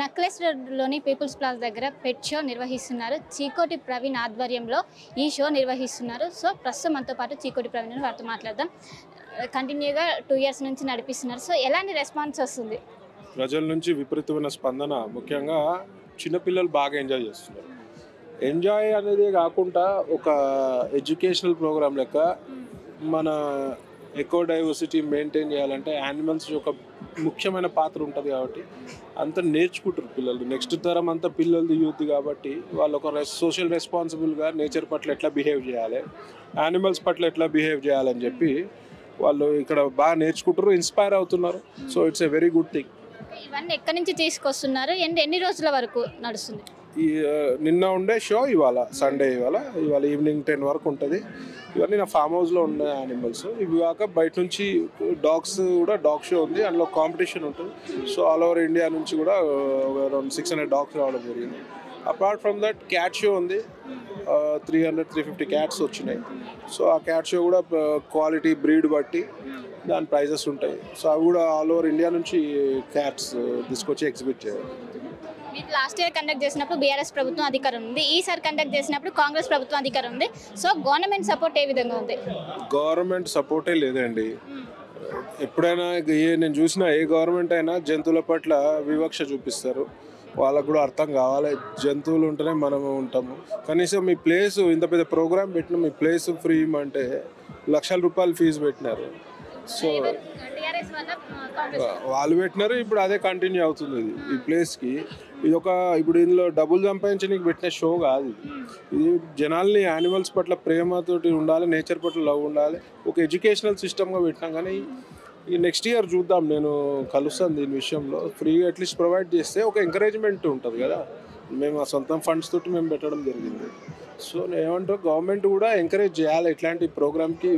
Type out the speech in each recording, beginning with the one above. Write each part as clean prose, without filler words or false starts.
Necklace రోడ్లోని peoples plaza దగ్గర పెట్ show నిర్వహిస్తున్నారు. చీకోటి ప్రవీణ్ ఆధ్వర్యంలో ఈ షో నిర్వహిస్తున్నారు. సో ప్రస్తుతం మనతో పాటు చీకోటి ప్రవీణ్ వారితో మాట్లాడదాం. కంటిన్యూగా 2 years నుంచి నడిపిస్తున్నారు. సో ఎలాంటి రెస్పాన్స్ వస్తుంది? ప్రజల నుంచి విపరీతమైన స్పందన. ముఖ్యంగా చిన్నపిల్లలు బాగా ఎంజాయ్ చేస్తున్నారు. ఎంజాయ్ అనేది కాకుండా ఒక ఎడ్యుకేషనల్ ప్రోగ్రామ్ లెక్క మన ఎకో డైవర్సిటీ మెయింటైన్ చేయాలంటే యానిమల్స్ యొక్క ముఖ్యమైన పాత్ర ఉంటుంది కాబట్టి అంత నేర్చుకుంటారు పిల్లలు. నెక్స్ట్ తరం అంతా పిల్లలది యూత్ కాబట్టి వాళ్ళు ఒక సోషల్ రెస్పాన్సిబుల్గా నేచర్ పట్ల ఎట్లా బిహేవ్ చేయాలి, యానిమల్స్ పట్ల ఎట్లా బిహేవ్ చేయాలని చెప్పి వాళ్ళు ఇక్కడ బాగా నేర్చుకుంటారు, ఇన్స్పైర్ అవుతున్నారు. So it's a very good thing. ఇవన్నీ ఎక్కడి నుంచి తీసుకొస్తున్నారు? ఎన్ని రోజుల వరకు నడుస్తుంది? నిన్న ఉండే షో ఇవాళ సండే, ఇవాళ ఈవినింగ్ 10 వరకు ఉంటుంది. ఇవన్నీ నా ఫామ్ హౌస్లో ఉండే యానిమల్స్. ఇవి కాక బయట నుంచి డాగ్స్ కూడా డాగ్ షో ఉంది, అందులో కాంపిటీషన్ ఉంటుంది. సో ఆల్ ఓవర్ ఇండియా నుంచి కూడా అరౌండ్ 600 డాగ్స్ రావడం జరిగింది. Apart from that cat show ఉంది, 300-350 క్యాట్స్ వచ్చినాయి. సో ఆ క్యాట్ షో కూడా క్వాలిటీ బ్రీడ్ బట్టి దాని ప్రైజెస్ ఉంటాయి. సో అవి కూడా ఆల్ ఓవర్ ఇండియా నుంచి క్యాట్స్ తీసుకొచ్చి ఎగ్జిబిట్ చేయాలి. మీరు లాస్ట్ ఇయర్ కండక్ట్ చేసినప్పుడు బీఆర్ఎస్ ప్రభుత్వం అధికారం ఉంది, ఈసారి కండక్ట్ చేసినప్పుడు కాంగ్రెస్ ప్రభుత్వం అధికారం ఉంది. సో గవర్నమెంట్ సపోర్ట్ ఏ విధంగా ఉంది? గవర్నమెంట్ సపోర్టే లేదండి. ఎప్పుడైనా నేను చూసిన ఏ గవర్నమెంట్ అయినా జంతువుల పట్ల వివక్ష చూపిస్తారు. వాళ్ళకు కూడా అర్థం కావాలి, జంతువులు ఉంటేనే మనము ఉంటాము. కనీసం మీ ప్లేస్ ఇంత పెద్ద ప్రోగ్రామ్ పెట్టిన మీ ప్లేస్ ఫ్రీ అంటే ₹1,00,000 ఫీజు పెట్టినారు. సో వాళ్ళు పెట్టినారు, ఇప్పుడు అదే కంటిన్యూ అవుతుంది. ఈ ప్లేస్కి ఇది ఇప్పుడు ఇందులో డబ్బులు సంపాదించడానికి పెట్టిన షో కాదు. ఇది జనాల్ని యానిమల్స్ పట్ల ప్రేమతోటి ఉండాలి, నేచర్ పట్ల లవ్ ఉండాలి, ఒక ఎడ్యుకేషనల్ సిస్టమ్గా పెట్టినాం. కానీ ఈ నెక్స్ట్ ఇయర్ చూద్దాం, నేను కలుస్తాను దీని విషయంలో. ఫ్రీగా అట్లీస్ట్ ప్రొవైడ్ చేస్తే ఒక ఎంకరేజ్మెంట్ ఉంటుంది కదా. మేము ఆ సొంతం ఫండ్స్ తోటి మేము పెట్టడం జరిగింది. సో నేను ఏమంటారు, గవర్నమెంట్ కూడా ఎంకరేజ్ చేయాలి ఇట్లాంటి ప్రోగ్రామ్కి.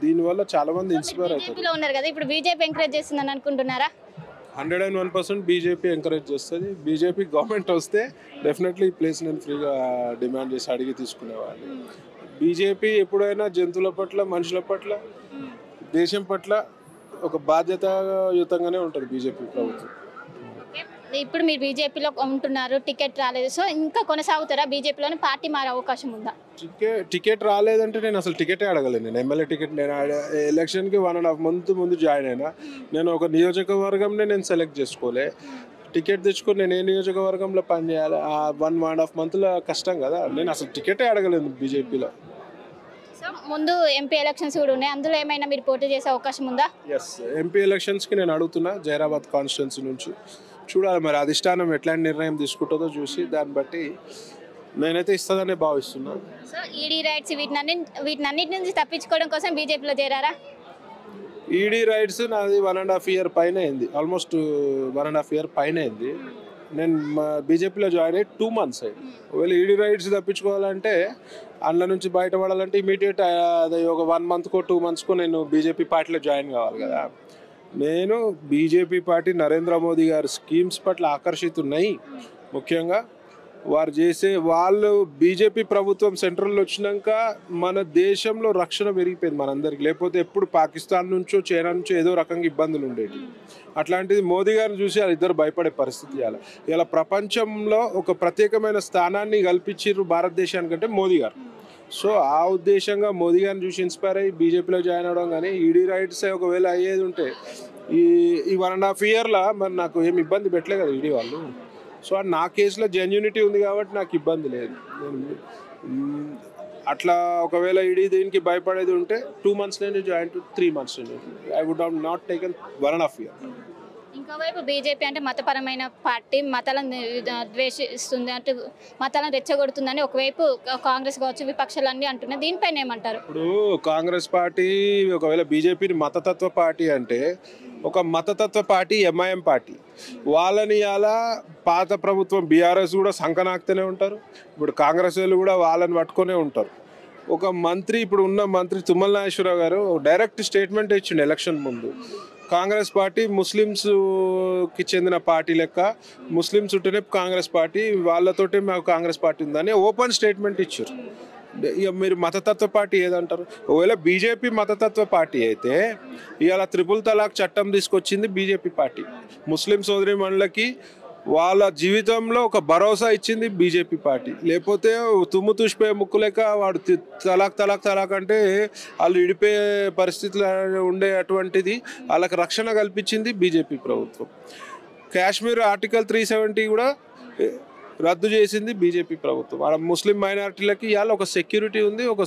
దీనివల్ల చాలా మంది ఇన్స్పైర్ అవుతారు. ఉన్నారు కదా, ఇప్పుడు బీజేపీ ఎంకరేజ్ చేస్తుందని అనుకుంటున్నారా? 101% బీజేపీ ఎంకరేజ్ చేస్తుంది. బీజేపీ గవర్నమెంట్ వస్తే డెఫినెట్లీ ఈ ప్లేస్ నేను ఫ్రీగా డిమాండ్ చేసి అడిగి తీసుకునేవాడిని. బీజేపీ ఎప్పుడైనా జంతువుల పట్ల, మనుషుల పట్ల, దేశం పట్ల ఒక బాధ్యతాయుతంగానే ఉంటుంది బీజేపీ ప్రభుత్వం. ఇప్పుడు మీరు బీజేపీలో ఉంటున్నారు, టికెట్ రాలేదు. సో ఇంకా కొనసాగుతారా బీజేపీలోని? పార్టీ మారే అవకాశం ఉందా? టికెట్ రాలేదంటే నేను అసలు టికెటే అడగలేదు. నేను ఎమ్మెల్యే టికెట్ నేను ఎలక్షన్కి 1.5 month ముందు జాయిన్ అయినా. నేను ఒక నియోజకవర్గంనే నేను సెలెక్ట్ చేసుకోలే. టికెట్ తెచ్చుకొని నేను ఏ నియోజకవర్గంలో పనిచేయాలి? ఆ 1.5 months కష్టం కదా. నేను అసలు టికెటే అడగలేదు బీజేపీలో. సో ముందు ఎంపీ ఎలక్షన్స్ కూడా ఉన్నాయి, అందులో ఏమైనా మీరు పోటీ చేసే అవకాశం ఉందా? ఎస్, ఎంపీ ఎలక్షన్స్కి నేను అడుగుతున్నా జైరాబాద్ కాన్స్టిట్యున్సీ నుంచి. చూడాలి మరి అధిష్టానం ఎట్లాంటి నిర్ణయం తీసుకుంటుందో చూసి దాన్ని బట్టి నేనైతే ఇస్తుందనే భావిస్తున్నాను. సో ఈడీ రైట్స్ వీటినన్నిటి నుంచి తప్పించుకోవడం కోసం బీజేపీలో చేరారా? ఈడీ రైట్స్ నాది 1.5 year పైన అయింది, ఆల్మోస్ట్ 1.5 year పైన అయింది. నేను మా బీజేపీలో జాయిన్ అయ్యి 2 months అయింది. ఒకవేళ ఈడీ రైట్స్ తప్పించుకోవాలంటే, అందులో నుంచి బయటపడాలంటే ఇమీడియట్ అది ఒక 1 monthకో 2 monthస్కో నేను బీజేపీ పార్టీలో జాయిన్ కావాలి కదా. నేను బీజేపీ పార్టీ నరేంద్ర మోదీ గారి స్కీమ్స్ పట్ల ఆకర్షితున్నాయి. ముఖ్యంగా వాళ్ళు బీజేపీ ప్రభుత్వం సెంట్రల్లో వచ్చినాక మన దేశంలో రక్షణ పెరిగిపోయింది మనందరికీ. లేకపోతే ఎప్పుడు పాకిస్తాన్ నుంచో చైనా నుంచో ఏదో రకంగా ఇబ్బందులు ఉండేవి. అట్లాంటిది మోదీ గారిని చూసి వాళ్ళిద్దరు భయపడే పరిస్థితి. ఇలా ప్రపంచంలో ఒక ప్రత్యేకమైన స్థానాన్ని కల్పించారు భారతదేశానికంటే మోదీ గారు. సో ఆ ఉద్దేశంగా మోదీ గారిని చూసి ఇన్స్పైర్ అయ్యి బీజేపీలో జాయిన్ అవ్వడం. కానీ ఈడీ రైట్స్ ఒకవేళ అయ్యేది ఉంటే ఈ 1.5 yearలో మరి నాకు ఏమి ఇబ్బంది పెట్టలేదు కదా ఈడీ వాళ్ళు. సో నా కేసులో జెన్యూనిటీ ఉంది కాబట్టి నాకు ఇబ్బంది లేదు. అట్లా ఒకవేళ ఈడీ దీనికి భయపడేది ఉంటే 2 months నుంచి join 3 months I would have not taken 1.5 year. ఇంకోవైపు బీజేపీ అంటే మతపరమైన పార్టీ, మతాలను ద్వేషిస్తుంది, అంటే మతాలను రెచ్చగొడుతుందని ఒకవైపు కాంగ్రెస్ కావచ్చు విపక్షాలన్నీ అంటున్నాయి. దీనిపైన ఏమంటారు? ఇప్పుడు కాంగ్రెస్ పార్టీ ఒకవేళ బీజేపీని మతతత్వ పార్టీ అంటే, ఒక మతతత్వ పార్టీ ఎంఐఎం పార్టీ. వాళ్ళని అలా పాత ప్రభుత్వం బీఆర్ఎస్ కూడా సంకనాక్తూనే ఉంటారు. ఇప్పుడు కాంగ్రెస్ వాళ్ళు కూడా వాళ్ళని పట్టుకునే ఉంటారు. ఒక మంత్రి, ఇప్పుడు ఉన్న మంత్రి తుమ్మల నాగేశ్వరరావు గారు డైరెక్ట్ స్టేట్మెంట్ ఇచ్చిండు ఎలక్షన్ ముందు. కాంగ్రెస్ పార్టీ ముస్లిమ్స్కి చెందిన పార్టీ లెక్క, ముస్లిమ్స్ ఉంటేనే కాంగ్రెస్ పార్టీ, వాళ్ళతోటే మాకు కాంగ్రెస్ పార్టీ ఉందని ఓపెన్ స్టేట్మెంట్ ఇచ్చారు. ఇక మీరు మతతత్వ పార్టీ ఏదంటారు? ఒకవేళ బీజేపీ మతతత్వ పార్టీ అయితే ఇవాళ 3 తలాక్ చట్టం తీసుకొచ్చింది బీజేపీ పార్టీ. ముస్లిం సోదరిమణులకి వాళ్ళ జీవితంలో ఒక భరోసా ఇచ్చింది బీజేపీ పార్టీ. లేకపోతే తుమ్ము తుష్పే ముక్కు లెక్క వాడు తలాక్ అంటే వాళ్ళు విడిపోయే పరిస్థితులు ఉండేటువంటిది వాళ్ళకి రక్షణ కల్పించింది బీజేపీ ప్రభుత్వం. కాశ్మీర్ ఆర్టికల్ 370 కూడా రద్దు చేసింది బీజేపీ ప్రభుత్వం. వాళ్ళ ముస్లిం మైనారిటీలకి ఇవాళ ఒక సెక్యూరిటీ ఉంది, ఒక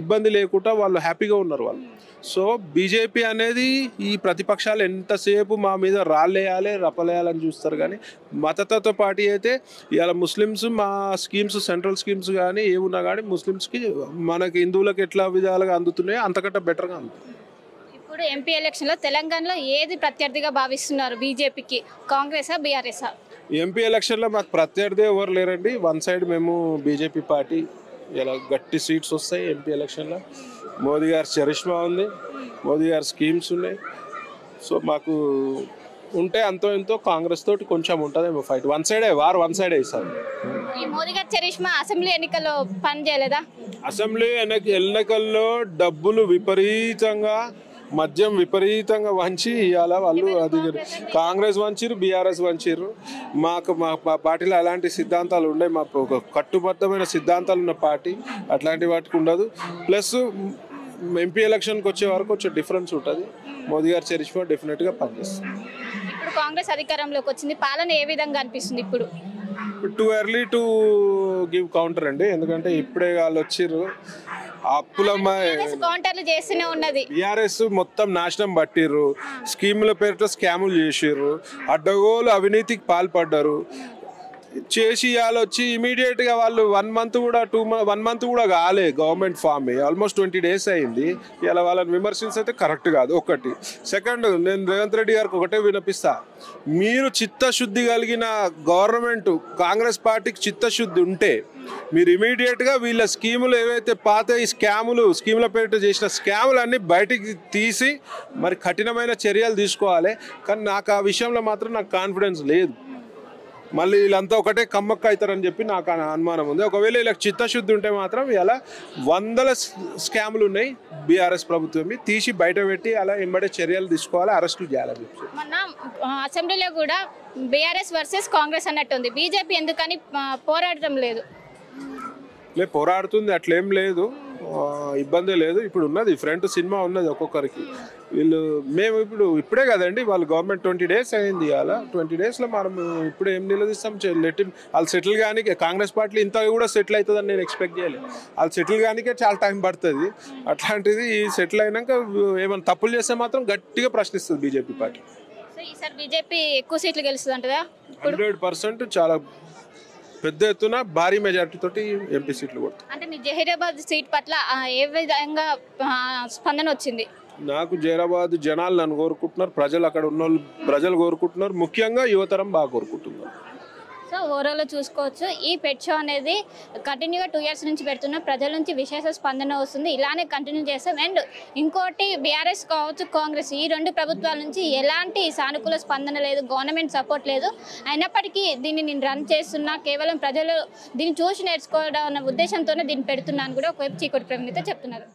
ఇబ్బంది లేకుండా వాళ్ళు హ్యాపీగా ఉన్నారు వాళ్ళు. సో బీజేపీ అనేది ఈ ప్రతిపక్షాలు ఎంతసేపు మా మీద రాళ్ళేయాలి రపలేయాలని చూస్తారు, కానీ మతతత్వ పార్టీ అయితే ఇవాళ ముస్లిమ్స్ మా స్కీమ్స్ సెంట్రల్ స్కీమ్స్ కానీ ఏమున్నా కానీ ముస్లిమ్స్కి మనకి హిందువులకు ఎట్లా విధాలుగా అందుతున్నాయో అంతకంటే బెటర్గా అందుతుంది. ఇప్పుడు ఎంపీ ఎలక్షన్లో తెలంగాణలో ఏది ప్రత్యర్థిగా భావిస్తున్నారు బీజేపీకి, కాంగ్రెసా బీఆర్ఎస్ఆ? ఎంపీ ఎలక్షన్లో మాకు ప్రత్యర్థి ఎవరు లేరండి. వన్ సైడ్ మేము బీజేపీ పార్టీ ఇలా గట్టి సీట్స్ వస్తాయి ఎంపీ ఎలక్షన్లో. మోదీ గారి చరిష్మా ఉంది, మోదీ గారి స్కీమ్స్ ఉన్నాయి. సో మాకు ఉంటే అంతో ఎంతో కాంగ్రెస్ తోటి కొంచెం ఉంటుందేమో ఫైట్. వన్ సైడే సార్. ఈ మోదీ గారి చరిష్మా అసెంబ్లీ ఎన్నికల్లో పని చేయలేదా? అసెంబ్లీ ఎన్నికల్లో డబ్బులు విపరీతంగా మద్యం విపరీతంగా వంచి ఇవాళ వాళ్ళు అది కాంగ్రెస్ వంచిరు, బీఆర్ఎస్ వంచిరు. మా పార్టీలో అలాంటి సిద్ధాంతాలు ఉండే, మాకు ఒక కట్టుబద్ధమైన సిద్ధాంతాలు ఉన్న పార్టీ అట్లాంటి వాటికి ఉండదు. ప్లస్ ఎంపీ ఎలక్షన్కి వచ్చే వరకు కొంచెం డిఫరెన్స్ ఉంటుంది. మోదీ గారి చరిష్మా డెఫినెట్గా పనిచేస్తుంది. ఇప్పుడు కాంగ్రెస్ అధికారంలోకి వచ్చింది, పాలన ఏ విధంగా అనిపిస్తుంది? ఇప్పుడు too early to give counter అండి, ఎందుకంటే ఇప్పుడే వాళ్ళు వచ్చిర్రు. కౌంటర్లు చేస్తూనే ఉన్నది. టీఆర్ఎస్ మొత్తం నాశనం పట్టిర్రు, స్కీముల పేరుతో స్కాములు చేసిర్రు, అడ్డగోలు అవినీతికి పాల్పడ్డారు చేసి ఇవాళ వచ్చి ఇమీడియట్గా వాళ్ళు 1 మంత్ కూడా కాలే గవర్నమెంట్ ఫామ్ అయ్యి ఆల్మోస్ట్ 20 days అయింది. ఇలా వాళ్ళని విమర్శించైతే కరెక్ట్ కాదు. ఒకటి. సెకండ్, నేను రేవంత్ రెడ్డి గారికి ఒకటే వినిపిస్తా, మీరు చిత్తశుద్ధి కలిగిన గవర్నమెంట్ కాంగ్రెస్ పార్టీకి చిత్తశుద్ధి ఉంటే మీరు ఇమీడియట్గా వీళ్ళ స్కీములు ఏవైతే పాత ఈ స్కీముల పేరిట చేసిన స్కాములన్నీ బయటికి తీసి మరి కఠినమైన చర్యలు తీసుకోవాలి. కానీ నాకు ఆ విషయంలో మాత్రం నాకు కాన్ఫిడెన్స్ లేదు. మళ్ళీ వీళ్ళంతా ఒకటే కమ్మక్క అవుతారని చెప్పి నాకు అనుమానం ఉంది. ఒకవేళ వీళ్ళకి చిత్తశుద్ధి ఉంటే మాత్రం ఇలా 100 స్కాములు ఉన్నాయి బీఆర్ఎస్ ప్రభుత్వం తీసి బయట పెట్టి అలా ఎంబడే చర్యలు తీసుకోవాలి, అరెస్టులు చేయాలని చెప్పి. మొన్న అసెంబ్లీలో కూడా బీఆర్ఎస్ వర్సెస్ కాంగ్రెస్ అన్నట్టుంది. బీజేపీ ఎందుకని పోరాడటం లేదు? పోరాడుతుంది, అట్లేం లేదు, ఇబ్బంది లేదు. ఇప్పుడు ఉన్నది ఫ్రంట్ సినిమా ఉన్నది ఒక్కొక్కరికి. మేము ఇప్పుడే కదండి వాళ్ళు గవర్నమెంట్ 20 days అయింది. అలా 20 daysలో మనం ఇప్పుడు ఏం నిలదీస్తాం? వాళ్ళు సెటిల్ కానీ కాంగ్రెస్ పార్టీ ఇంత కూడా సెటిల్ అవుతుందని నేను ఎక్స్పెక్ట్ చేయలేదు. వాళ్ళు సెటిల్ కానికే చాలా టైం పడుతుంది. అట్లాంటిది సెటిల్ అయినాక ఏమైనా తప్పులు చేస్తే మాత్రం గట్టిగా ప్రశ్నిస్తుంది బీజేపీ పార్టీ. ఈసారి బీజేపీ ఎక్కువ సీట్లు గెలుస్తుంది అంటదా? 100% చాలా పెద్ద ఎత్తున భారీ మెజార్టీ తోటి ఎంపీ సీట్లు కొడుతుంది. అంటే మీ జహీరాబాద్ సీట్ పట్ల ఏ విధంగా స్పందన వచ్చింది? నాకు జహీరాబాద్ జనాలు నన్ను కోరుకుంటున్నారు, ప్రజలు అక్కడ ఉన్న ప్రజలు కోరుకుంటున్నారు, ముఖ్యంగా యువతరం బాగా కోరుకుంటున్నారు. సో ఓవరాల్గా చూసుకోవచ్చు, ఈ పెట్ షో అనేది కంటిన్యూగా 2 years నుంచి పెడుతున్న ప్రజల నుంచి విశేష స్పందన వస్తుంది. ఇలానే కంటిన్యూ చేస్తాం. అండ్ ఇంకోటి బీఆర్ఎస్ కావచ్చు కాంగ్రెస్ ఈ 2 ప్రభుత్వాల నుంచి ఎలాంటి సానుకూల స్పందన లేదు, గవర్నమెంట్ సపోర్ట్ లేదు. అయినప్పటికీ దీన్ని నేను రన్ చేస్తున్నా, కేవలం ప్రజలు దీన్ని చూసి నేర్చుకోవడం అన్న ఉద్దేశంతోనే దీన్ని పెడుతున్నాను కూడా ఒకవైపు చీకోటి ప్రవీణ్ అయితే చెప్తున్నారు.